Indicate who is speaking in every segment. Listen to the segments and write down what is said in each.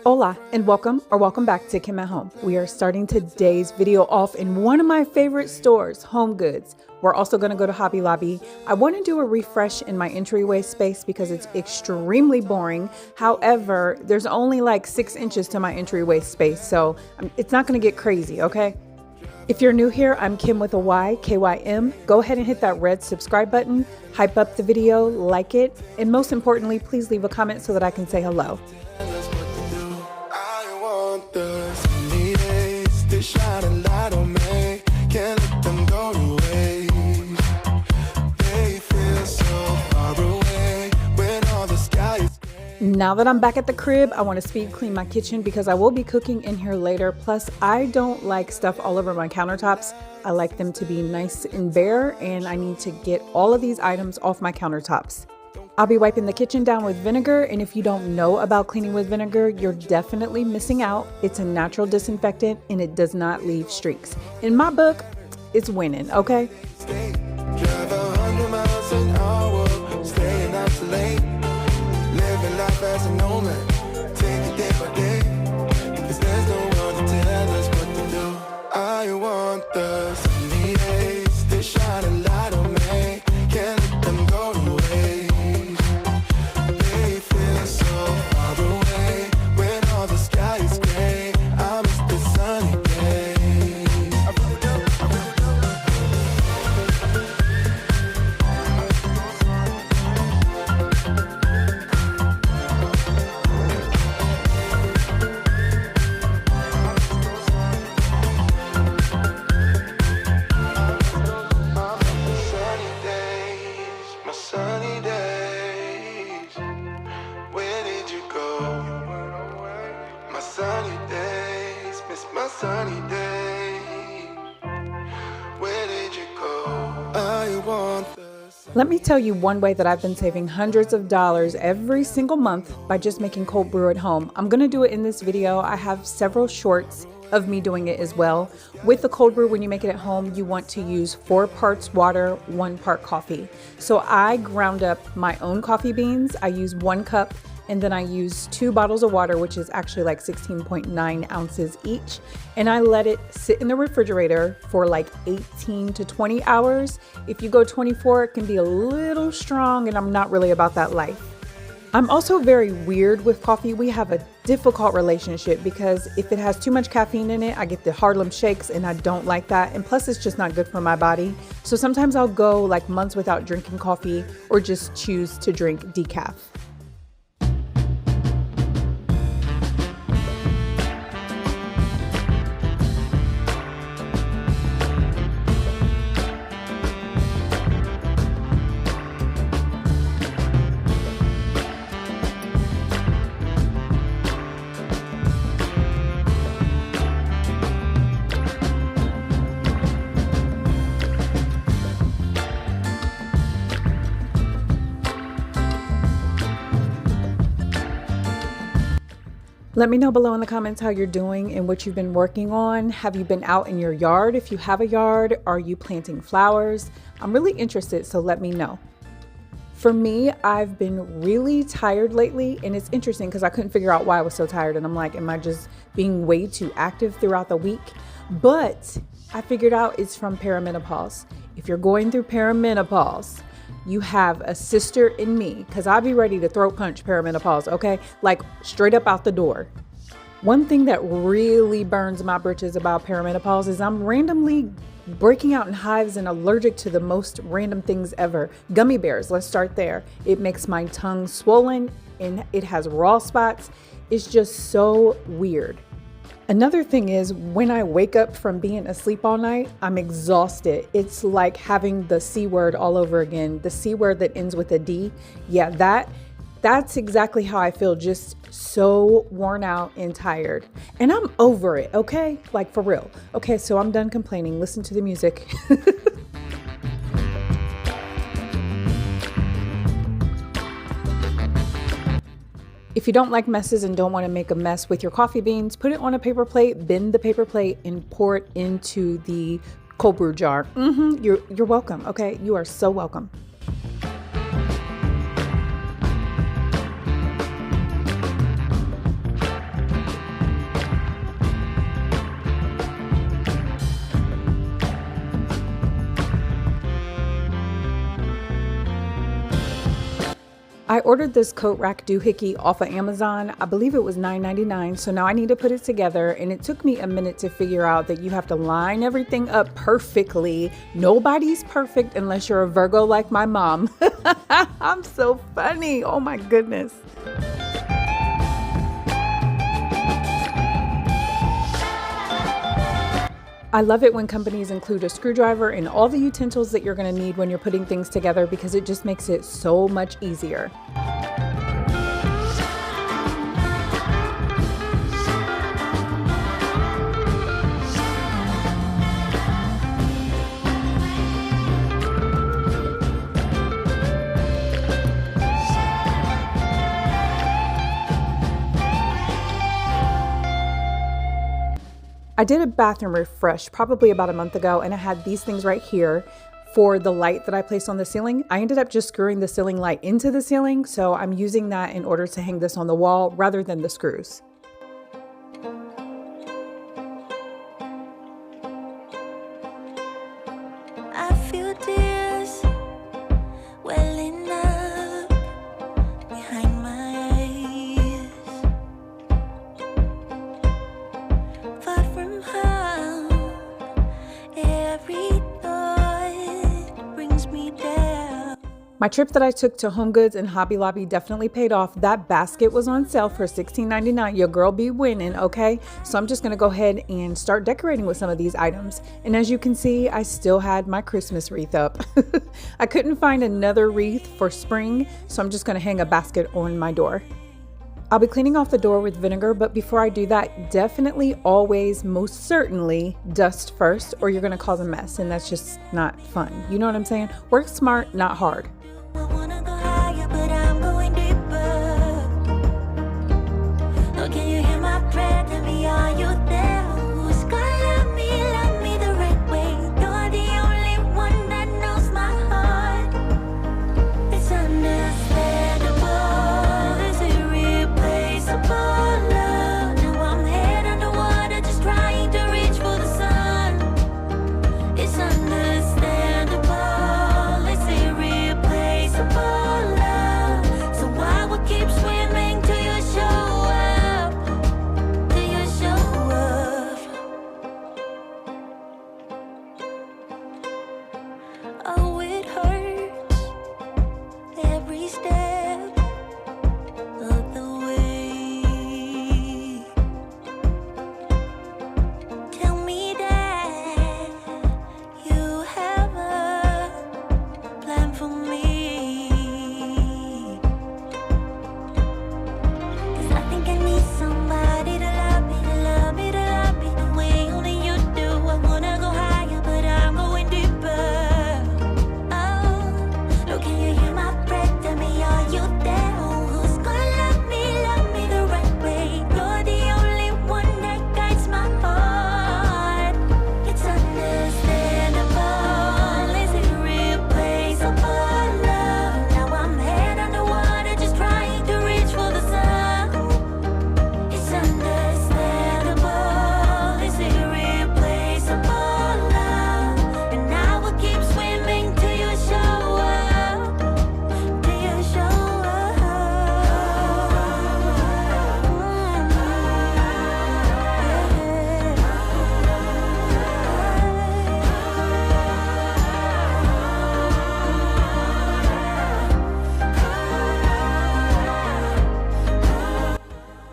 Speaker 1: Hola and welcome back to Kim at Home. We are starting today's video off in one of my favorite stores, Home Goods. We're also going to go to Hobby Lobby. I want to do a refresh in my entryway space because it's extremely boring. However, there's only like 6 inches to my entryway space, so it's not going to get crazy, okay? If you're new here, I'm Kim with a Y, K-Y-M. Go ahead and hit that red subscribe button, hype up the video, like it, and most importantly, please leave a comment so that I can say hello. Now that I'm back at the crib, I want to speed clean my kitchen because I will be cooking in here later. Plus, I don't like stuff all over my countertops. I like them to be nice and bare, and I need to get all of these items off my countertops. I'll be wiping the kitchen down with vinegar, and if you don't know about cleaning with vinegar, you're definitely missing out. It's a natural disinfectant, and it does not leave streaks. In my book, it's winning, okay?
Speaker 2: Drive 100 miles an hour, staying out too late. Living life as a nomad, take it day by day. Because there's no one to tell us what to do. I want the sunny days, they shine a light on me. Can't let them go to waste. They feel so far away when all the sky is gray. I miss the sunny days. I really do, I really sunny days. Where did you go? My sunny days, miss my sunny days. Where did you go? I want the
Speaker 1: Let me tell you one way that I've been saving hundreds of dollars every single month by just making cold brew at home. I'm going to do it in this video. I have several shorts of me doing it as well. With the cold brew, when you make it at home, you want to use 4 parts water, 1 part coffee. So I ground up my own coffee beans. I use 1 cup, and then I use 2 bottles of water, which is actually like 16.9 ounces each. And I let it sit in the refrigerator for like 18 to 20 hours. If you go 24, it can be a little strong, and I'm not really about that life. I'm also very weird with coffee. We have a difficult relationship because if it has too much caffeine in it, I get the Harlem Shakes, and I don't like that. And plus, it's just not good for my body. So sometimes I'll go like months without drinking coffee or just choose to drink decaf. Let me know below in the comments how you're doing and what you've been working on. Have you been out in your yard? If you have a yard, are you planting flowers? I'm really interested, so let me know. For me, I've been really tired lately, and it's interesting because I couldn't figure out why I was so tired, and I'm like, am I just being way too active throughout the week? But I figured out it's from perimenopause. If you're going through perimenopause, you have a sister in me, because I'll be ready to throat punch perimenopause, okay? Like straight up out the door. One thing that really burns my britches about perimenopause is I'm randomly breaking out in hives and allergic to the most random things ever. Gummy bears, let's start there. It makes my tongue swollen and it has raw spots. It's just so weird. Another thing is when I wake up from being asleep all night, I'm exhausted. It's like having the C word all over again. The C word that ends with a D. Yeah, that's exactly how I feel, just so worn out and tired. And I'm over it, okay? Like for real. Okay, so I'm done complaining. Listen to the music. If you don't like messes and don't want to make a mess with your coffee beans, put it on a paper plate, bend the paper plate, and pour it into the cold brew jar. You're welcome, okay? You are so welcome. I ordered this coat rack doohickey off of Amazon. I believe it was $9.99. So now I need to put it together, and it took me a minute to figure out that you have to line everything up perfectly. Nobody's perfect unless you're a Virgo like my mom. I'm so funny. Oh my goodness. I love it when companies include a screwdriver and all the utensils that you're going to need when you're putting things together, because it just makes it so much easier. I did a bathroom refresh probably about a month ago, and I had these things right here for the light that I placed on the ceiling. I ended up just screwing the ceiling light into the ceiling, so I'm using that in order to hang this on the wall rather than the screws.
Speaker 3: I feel tears welling up behind my eyes. Far from home, every thought brings me down.
Speaker 1: My trip that I took to HomeGoods and Hobby Lobby definitely paid off. That basket was on sale for $16.99. Your girl be winning, okay? So I'm just gonna go ahead and start decorating with some of these items. And as you can see, I still had my Christmas wreath up. I couldn't find another wreath for spring, so I'm just gonna hang a basket on my door. I'll be cleaning off the door with vinegar, but before I do that, definitely always, most certainly, dust first, or you're gonna cause a mess, and that's just not fun. You know what I'm saying? Work smart, not hard.
Speaker 3: I wanna go higher, but I'm going deeper. Oh, can you hear my prayer? Tell me, are you there? Who's gonna love me the right way? You're the only one that knows my heart. It's understandable. It's irreplaceable love. Now I'm head underwater, just trying to reach for the sun. It's understandable. It's irreplaceable love. So I will keep swimming till you show up. Till you show up. Oh, it hurts every step of the way. Tell me that you have a plan for me. 'Cause I think I need somebody to love me, to love me, to love me the way only you do. I wanna go higher, but I'm going deeper. Oh, no, can you hear my breath? Tell me, are you there? Who's gonna love me the right way? You're the only one that guides my heart. It's understandable. It's irreplaceable love. Now I'm head underwater, just trying to reach for the sun. It's understandable. It's irreplaceable love. And I will keep swimming till you show up. Till you show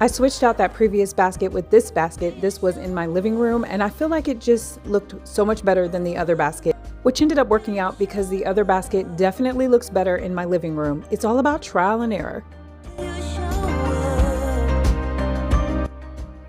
Speaker 1: I switched out that previous basket with this basket. This was in my living room, and I feel like it just looked so much better than the other basket, which ended up working out because the other basket definitely looks better in my living room. It's all about trial and error.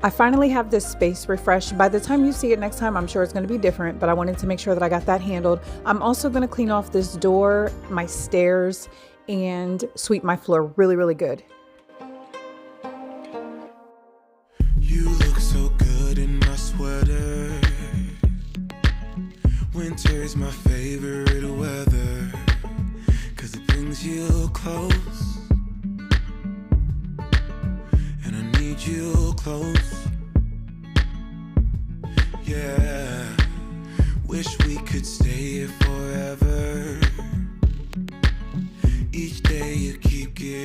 Speaker 1: I finally have this space refreshed. By the time you see it next time, I'm sure it's going to be different, but I wanted to make sure that I got that handled. I'm also going to clean off this door, my stairs, and sweep my floor really, really good.
Speaker 2: You look so good in my sweater. Winter's my favorite weather, 'cause it brings you close, and I need you close. Yeah, wish we could stay here forever. Each day you keep getting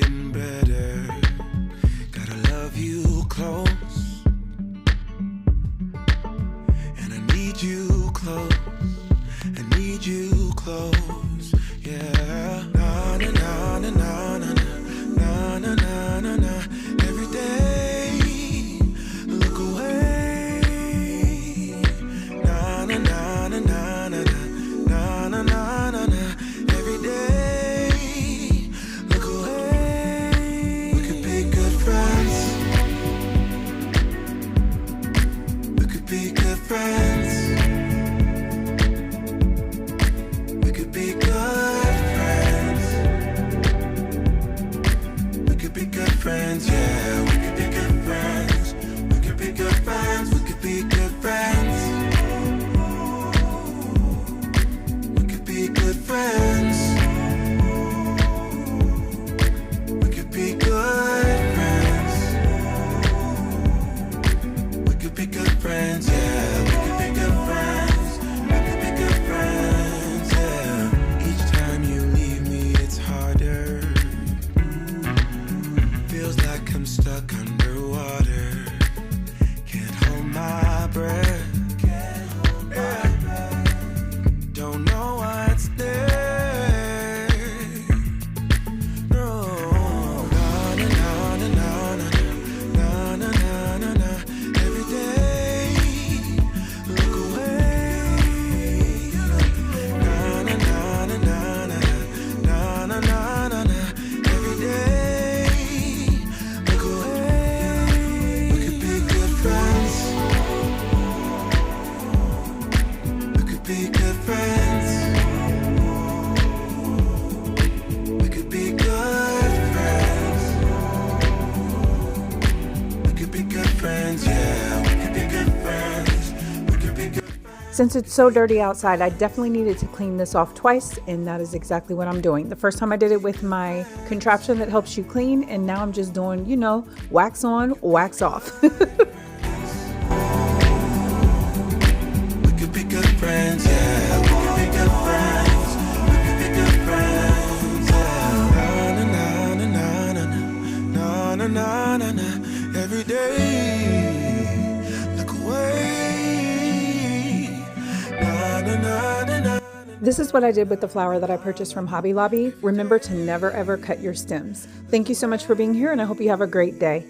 Speaker 2: friends. We could be good friends. We could be good friends, yeah. We could be good friends. We could be good friends. We could be good friends. We could be good friends. We could be good friends. We could be good friends, yeah. We could be good friends. We could be good friends, yeah. Each time you leave me, it's harder. Feels like I'm stuck underwater. Can't hold my breath. Can't hold my breath. Don't know what's there. No. Na na na na na na na na na na. Every day, look away. Na na na na na na na na na na na. Every day, look away. We could be good friends. We could be good friends. We could be good friends. We could be good friends, yeah. We could be good friends. We could be good friends.
Speaker 1: Since it's so dirty outside, I definitely needed to clean this off twice, and that is exactly what I'm doing. The first time I did it with my contraption that helps you clean, and now I'm just doing, wax on, wax off.
Speaker 2: We could be good friends, yeah. We could be good friends. We could be good friends, yeah. Na na na na na na na na na na. Every day, look away. Na na na na na.
Speaker 1: This is what I did with the flower that I purchased from Hobby Lobby. Remember to never ever cut your stems. Thank you so much for being here, and I hope you have a great day.